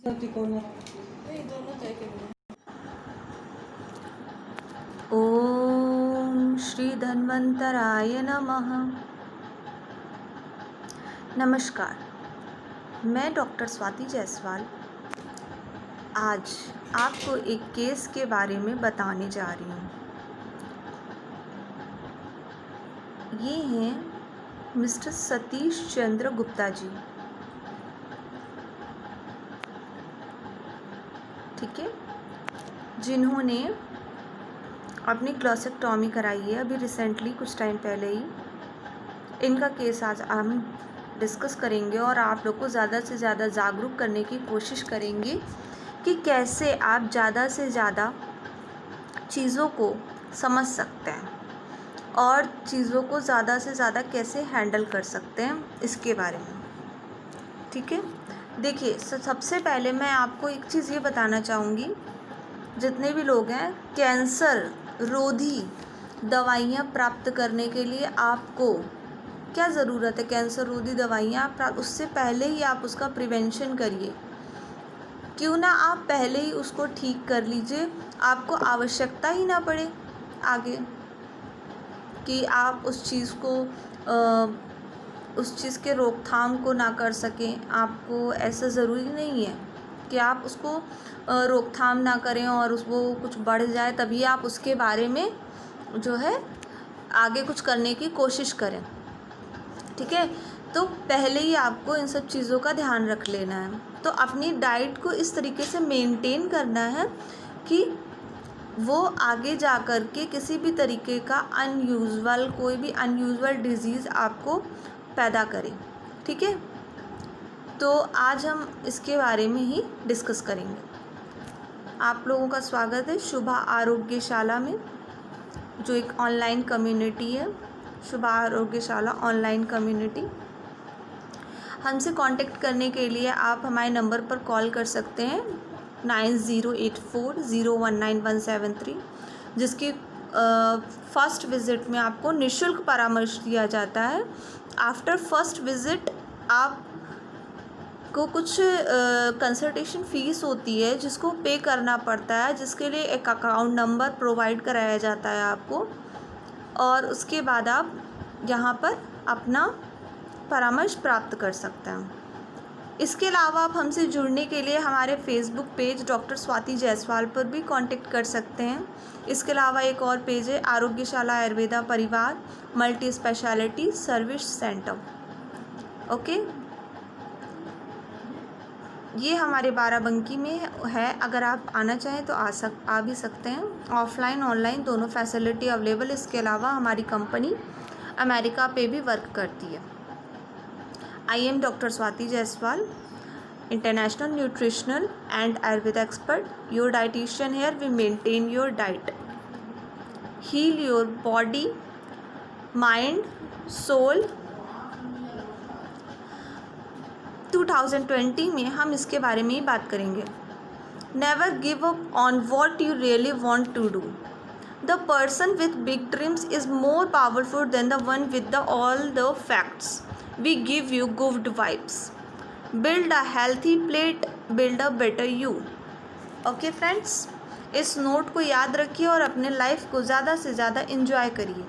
ओम श्री धन्वंतराय नमः। नमस्कार, मैं डॉक्टर स्वाति जायसवाल आज आपको एक केस के बारे में बताने जा रही हूँ। ये हैं मिस्टर सतीश चंद्र गुप्ता जी। ठीक है, जिन्होंने अपनी ग्लोसेक्टॉमी कराई है अभी रिसेंटली, कुछ टाइम पहले ही। इनका केस आज हम डिस्कस करेंगे और आप लोग को ज़्यादा से ज़्यादा जागरूक करने की कोशिश करेंगे कि कैसे आप ज़्यादा से ज़्यादा चीज़ों को समझ सकते हैं और चीज़ों को ज़्यादा से ज़्यादा कैसे हैंडल कर सकते हैं, इसके बारे में। ठीक है, देखिए, सबसे पहले मैं आपको एक चीज़ ये बताना चाहूँगी, जितने भी लोग हैं, कैंसर रोधी दवाइयाँ प्राप्त करने के लिए आपको क्या ज़रूरत है? कैंसर रोधी दवाइयाँ आप उससे पहले ही आप उसका प्रिवेंशन करिए। क्यों ना आप पहले ही उसको ठीक कर लीजिए, आपको आवश्यकता ही ना पड़े आगे कि आप उस चीज़ को उस चीज़ के रोकथाम को ना कर सकें। आपको ऐसा ज़रूरी नहीं है कि आप उसको रोकथाम ना करें और वो कुछ बढ़ जाए तभी आप उसके बारे में जो है आगे कुछ करने की कोशिश करें। ठीक है, तो पहले ही आपको इन सब चीज़ों का ध्यान रख लेना है। तो अपनी डाइट को इस तरीके से मेंटेन करना है कि वो आगे जा कर के किसी भी तरीके का कोई भी अनयूजुअल डिज़ीज़ आपको पैदा करे। ठीक है, तो आज हम इसके बारे में ही डिस्कस करेंगे। आप लोगों का स्वागत है शुभा आरोग्यशाला में, जो एक ऑनलाइन कम्युनिटी है। शुभा आरोग्यशाला ऑनलाइन कम्युनिटी। हमसे कांटेक्ट करने के लिए आप हमारे नंबर पर कॉल कर सकते हैं 9084019173, जिसकी फर्स्ट विज़िट में आपको निःशुल्क परामर्श दिया जाता है। आफ्टर फर्स्ट विज़िट आपको कुछ कंसल्टेशन फ़ीस होती है जिसको पे करना पड़ता है, जिसके लिए एक अकाउंट नंबर प्रोवाइड कराया जाता है आपको, और उसके बाद आप यहाँ पर अपना परामर्श प्राप्त कर सकते हैं। इसके अलावा आप हमसे जुड़ने के लिए हमारे Facebook page doctor Swati Jaiswal पर भी कांटेक्ट कर सकते हैं। इसके अलावा एक और पेज है आरोग्यशाला आयुर्वेदा परिवार multi speciality service centre. Okay, ये हमारे बाराबंकी में है। अगर आप आना चाहें तो आ भी सकते हैं। ऑफलाइन ऑनलाइन दोनों फैसिलिटी अवेलेबल। इसके अलावा हमारी कंपनी अमेरिका पे भी वर्क करती है। I am doctor Swati Jaiswal, international nutritional and Ayurveda expert, your dietitian here. We maintain your diet, heal your body, mind, soul. 2020 में हम इसके बारे में ही बात करेंगे। Never give up on what you really want to do. The person with big dreams is more powerful than the one with all the facts. We give you good vibes. Build a healthy plate, build a better you. Okay friends, इस note को याद रखिए और अपने life को ज़्यादा से ज़्यादा इंजॉय करिए।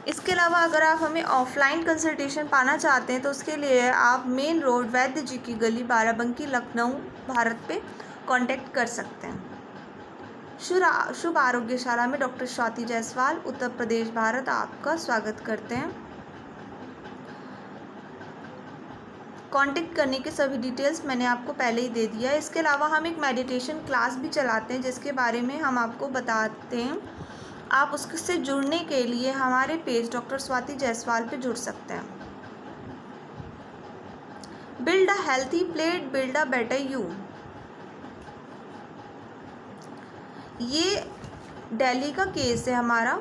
इसके अलावा अगर आप हमें ऑफलाइन कंसल्टेशन पाना चाहते हैं तो उसके लिए आप मेन रोड वैद्य जी की गली बाराबंकी लखनऊ भारत पे कांटेक्ट कर सकते हैं। शुभ आरोग्यशाला में डॉक्टर स्वाति जायसवाल उत्तर प्रदेश भारत आपका स्वागत करते हैं। कांटेक्ट करने के सभी डिटेल्स मैंने आपको पहले ही दे दिया है। इसके अलावा हम एक मेडिटेशन क्लास भी चलाते हैं जिसके बारे में हम आपको बताते हैं। आप उससे जुड़ने के लिए हमारे पेज डॉक्टर स्वाति जायसवाल पे जुड़ सकते हैं। Build a healthy plate, build a better you. ये दिल्ली का केस है हमारा,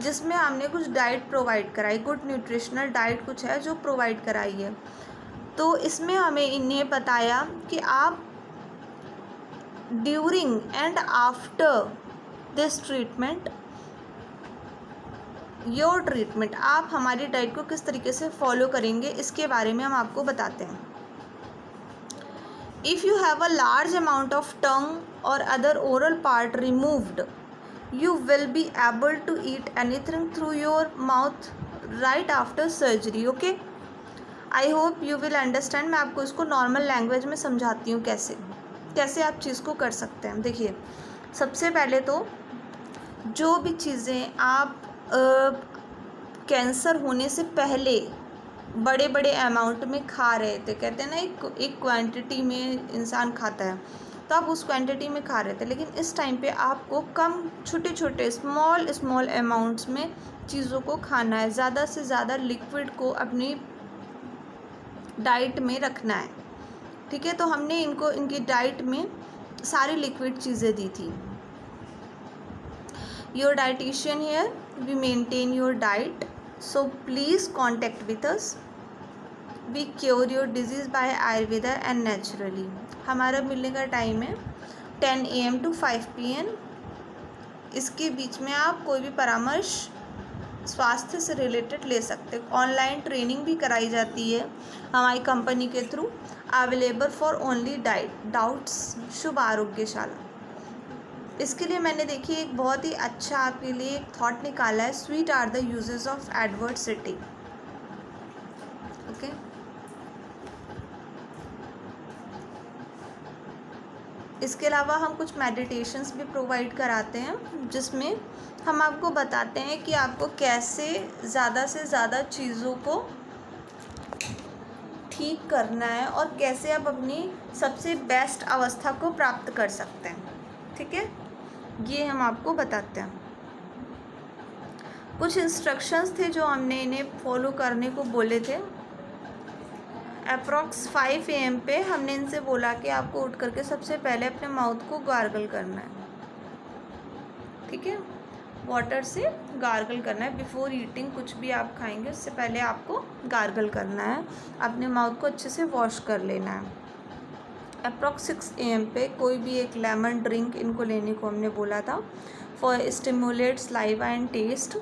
जिसमें हमने कुछ डाइट प्रोवाइड कराई, गुड न्यूट्रिशनल डाइट कुछ है जो प्रोवाइड कराई है। तो इसमें हमें इन्हें बताया कि आप during and after this treatment, your treatment, आप हमारी डाइट को किस तरीके से फॉलो करेंगे, इसके बारे में हम आपको बताते हैं। If you have a large amount of tongue or other oral part removed, you will be able to eat anything through your mouth right after surgery. Okay, I hope you will understand. मैं आपको इसको normal language में समझाती हूँ कैसे कैसे आप चीज़ को कर सकते हैं. देखिए, सबसे पहले तो जो भी चीज़ें आप कैंसर होने से पहले बड़े बड़े अमाउंट में खा रहे थे, कहते हैं ना एक क्वांटिटी में इंसान खाता है, तो आप उस क्वांटिटी में खा रहे थे, लेकिन इस टाइम पे आपको कम छोटे छोटे स्मॉल अमाउंट्स में चीज़ों को खाना है. ज़्यादा से ज़्यादा लिक्विड को अपनी डाइट में रखना है. ठीक है, तो हमने इनको इनकी डाइट में सारी लिक्विड चीज़ें दी थी. Your dietitian here, we maintain your diet, so please contact with us. We cure your disease by Ayurveda and naturally. हमारा मिलने का टाइम है 10 AM to 5 PM. इसके बीच में आप कोई भी परामर्श स्वास्थ्य से रिलेटेड ले सकते. ऑनलाइन ट्रेनिंग भी कराई जाती है हमारी कंपनी के through. Available for only doubts Shubh Arogyashala. इसके लिए मैंने देखिए एक बहुत ही अच्छा आपके लिए एक थॉट निकाला है. Sweet are the uses of adversity. Okay, इसके अलावा हम कुछ मेडिटेशंस भी प्रोवाइड कराते हैं, जिसमें हम आपको बताते हैं कि आपको कैसे ज़्यादा से ज़्यादा चीज़ों को ठीक करना है और कैसे आप अपनी सबसे बेस्ट अवस्था को प्राप्त कर सकते हैं. ठीक है, ये हम आपको बताते हैं. कुछ इंस्ट्रक्शंस थे जो हमने इन्हें फॉलो करने को बोले थे. अप्रॉक्स 5 AM पे हमने इनसे बोला कि आपको उठ करके सबसे पहले अपने माउथ को गार्गल करना है. ठीक है, वाटर से गार्गल करना है. बिफोर ईटिंग कुछ भी आप खाएंगे उससे पहले आपको गार्गल करना है. अपने माउथ को अच्छे से वॉश कर लेना है. अप्रॉक्स 6 AM पे कोई भी एक लेमन ड्रिंक इनको लेने को हमने बोला था for stimulate saliva and taste.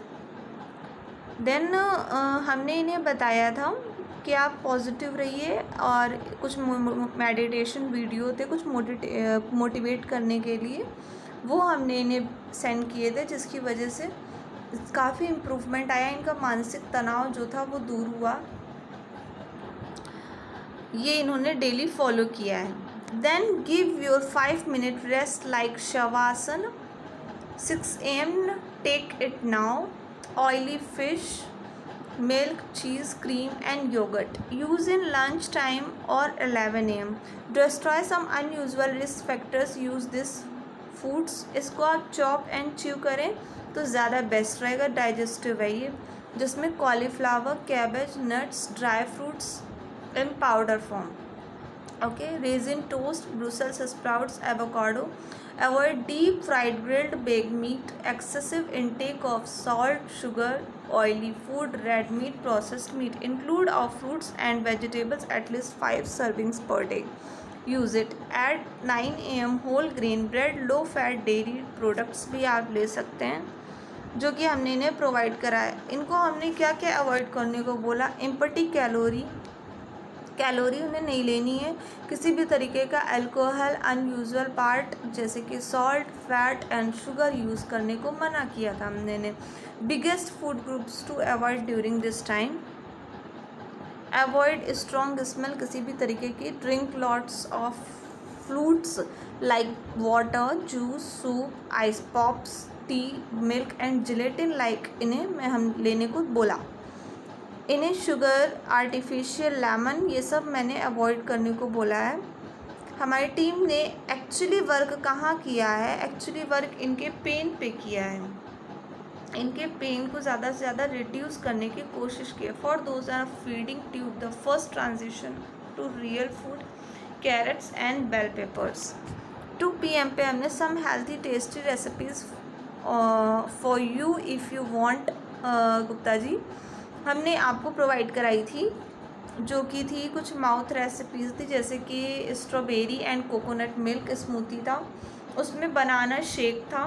Then हमने इन्हें बताया था कि आप पॉजिटिव रहिए और कुछ मेडिटेशन वीडियो थे कुछ मोटिवेट करने के लिए, वो हमने इन्हें सेंड किए थे, जिसकी वजह से काफ़ी इम्प्रूवमेंट आया. इनका मानसिक तनाव जो था वो दूर हुआ. ये इन्होंने डेली फॉलो किया है. Then give your 5 minute rest like shavasana. 6 AM take it now. Oily fish, milk, cheese, cream and yogurt. Use in lunch time or 11 AM. Destroy some unusual risk factors. Use this foods. इसको आप chop and chew करें तो ज़्यादा best रहेगा. Digestive है ये, जिसमें cauliflower, cabbage, nuts, dry fruits in powder form. Okay, raisin toast, Brussels sprouts, avocado. Avoid deep fried, grilled, baked meat. Excessive intake of salt, sugar, oily food, red meat, processed meat. Include of fruits and vegetables at least 5 servings per day. Use it. At 9 AM whole grain bread, low fat dairy products भी आप ले सकते हैं, जो कि हमने इन्हें provide कराया. इनको हमने क्या क्या अवॉइड करने को बोला. एम्पटी कैलोरी उन्हें नहीं लेनी है. किसी भी तरीके का अल्कोहल, अनयूजुअल पार्ट जैसे कि salt, fat and sugar use करने को मना किया था हमने इन्हें. Biggest food groups to avoid during this time. Avoid strong smell किसी भी तरीके की. Drink lots of fruits like water, juice, soup, ice pops, tea, milk and gelatin like इन्हें हम लेने को बोला. इन्हें शुगर, आर्टिफिशियल लेमन, ये सब मैंने अवॉइड करने को बोला है. हमारी टीम ने एक्चुअली वर्क कहाँ किया है, एक्चुअली वर्क इनके पेन पे किया है. इनके पेन को ज़्यादा से ज़्यादा रिड्यूस करने की कोशिश की है. For those are feeding tube the first transition to real food, carrots and bell peppers. 2 PM पे हमने some healthy tasty recipes for you if you want. Gupta ji, हमने आपको प्रोवाइड कराई थी, जो कि थी कुछ माउथ रेसिपीज़ थी, जैसे कि strawberry and coconut milk smoothie था, उसमें बनाना शेक था,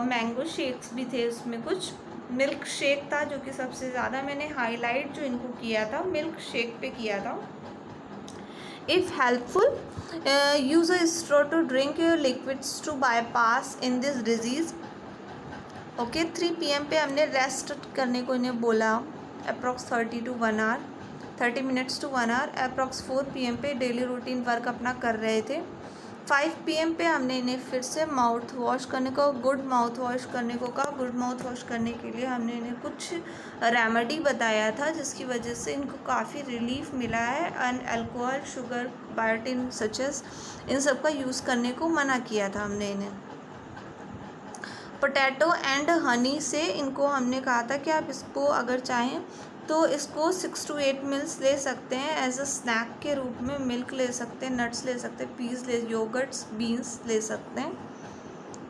मैंगो शेक्स भी थे, उसमें कुछ मिल्क शेक था, जो कि सबसे ज़्यादा मैंने हाईलाइट जो इनको किया था मिल्क शेक पे किया था. If helpful, use a straw to drink your liquids to bypass in this disease. Okay 3 PM पे हमने रेस्ट करने को इन्हें बोला, approx 30 minutes to 1 hour. Approx 4 PM पे डेली रूटीन वर्क अपना कर रहे थे. 5 PM पे हमने इन्हें फिर से माउथ वॉश करने को, गुड माउथ वॉश करने को कहा. गुड माउथ वॉश करने के लिए हमने इन्हें कुछ रेमेडी बताया था जिसकी वजह से इनको काफ़ी रिलीफ मिला है. एंड अल्कोहल, शुगर, बायोटिन सचेस इन सब का यूज़ करने को मना किया था हमने इन्हें. पोटैटो एंड हनी से इनको हमने कहा था कि आप इसको अगर चाहें तो इसको 6 to 8 मील्स ले सकते हैं एज अ स्नैक के रूप में. मिल्क ले सकते हैं, नट्स ले सकते हैं, पीस ले, योगर्ट्स, बीन्स ले सकते हैं.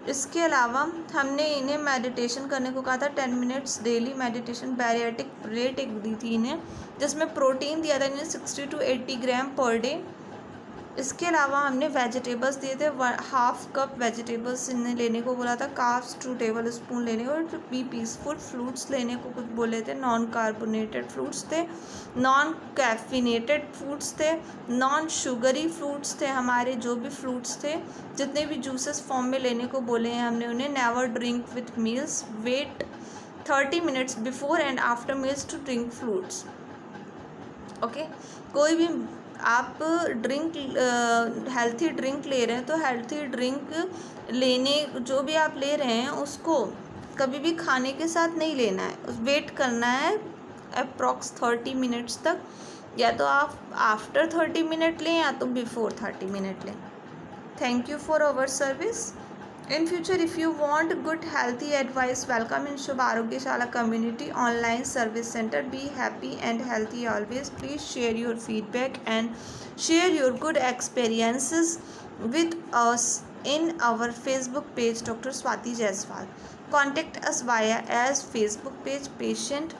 इसके अलावा हमने इन्हें मेडिटेशन करने को कहा था. 10 minutes daily meditation. Bariatric rate एक दी थी इन्हें जिसमें प्रोटीन दिया था इन्हें 60 to 80 ग्राम पर डे. इसके अलावा हमने वेजिटेबल्स दिए थे. 1/2 कप वेजिटेबल्स इन्हें लेने को बोला था. कार्ब्स 2 टेबल स्पून लेने को. Be peaceful. फ्रूट्स लेने को कुछ बोले थे. नॉन कार्बोनेटेड फ्रूट्स थे, नॉन कैफिनेटेड फ्रूट्स थे, नॉन शुगरी फ्रूट्स थे. हमारे जो भी फ्रूट्स थे, जितने भी जूसेस फॉर्म में लेने को बोले हैं हमने उन्हें. Never drink with meals. Wait 30 minutes before and after meals to drink fruits. Okay, कोई भी आप ड्रिंक हेल्थी ड्रिंक ले रहे हैं तो हेल्थी ड्रिंक लेने जो भी आप ले रहे हैं उसको कभी भी खाने के साथ नहीं लेना है. वेट करना है अप्रॉक्स 30 मिनट्स तक. या तो आप आफ्टर 30 मिनट लें या तो बिफोर 30 मिनट लें. Thank you for our service. In future, if you want good healthy advice, welcome in Shubh Arogyashala Community Online Service Center. Be happy and healthy always. Please share your feedback and share your good experiences with us in our Facebook page, Dr. Swati Jaiswal. Contact us via as Facebook page, patient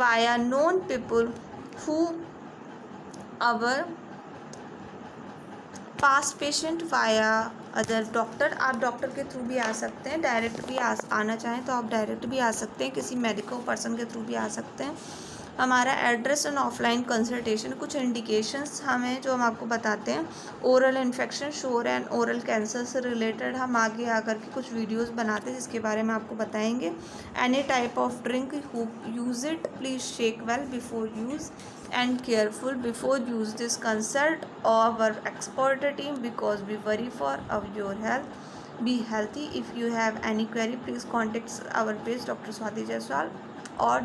via known people who our past patient via other doctor. आप doctor के through भी आ सकते हैं. Direct भी आना चाहें तो आप डायरेक्ट भी आ सकते हैं. किसी मेडिकल पर्सन के थ्रू भी आ सकते हैं. हमारा एड्रेस एंड ऑफलाइन कंसल्टेशन. कुछ इंडिकेशंस हमें जो हम आपको बताते हैं. ओरल इन्फेक्शन, शोर एंड ओरल कैंसर से रिलेटेड हम आगे आकर के कुछ वीडियोस बनाते हैं जिसके बारे में आपको बताएंगे. Any type of drink use it, please shake well before use and careful before use this. Consult our expert team because we worry for your health. Be healthy. If you have any query, please contact our page Dr. Swati Jaiswal or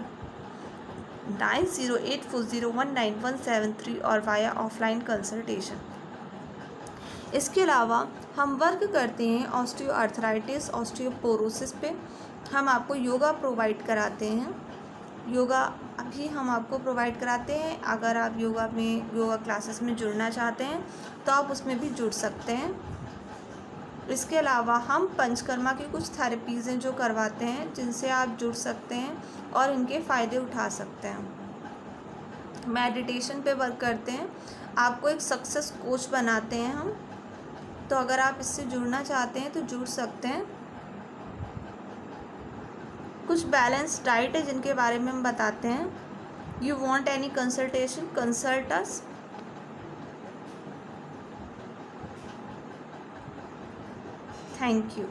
9084019173 और via offline consultation. इसके अलावा हम work करते हैं osteoarthritis, osteoporosis पे. हम आपको yoga provide कराते हैं. योगा अभी हम आपको प्रोवाइड कराते हैं. अगर आप योगा क्लासेस में जुड़ना चाहते हैं तो आप उसमें भी जुड़ सकते हैं. इसके अलावा हम पंचकर्मा की कुछ थेरेपीज़ हैं जो करवाते हैं जिनसे आप जुड़ सकते हैं और इनके फ़ायदे उठा सकते हैं. मेडिटेशन पे वर्क करते हैं. आपको एक सक्सेस कोच बनाते हैं हम. तो अगर आप इससे जुड़ना चाहते हैं तो जुड़ सकते हैं. कुछ बैलेंस डाइट है जिनके बारे में हम बताते हैं. You want any consultation, consult us. Thank you.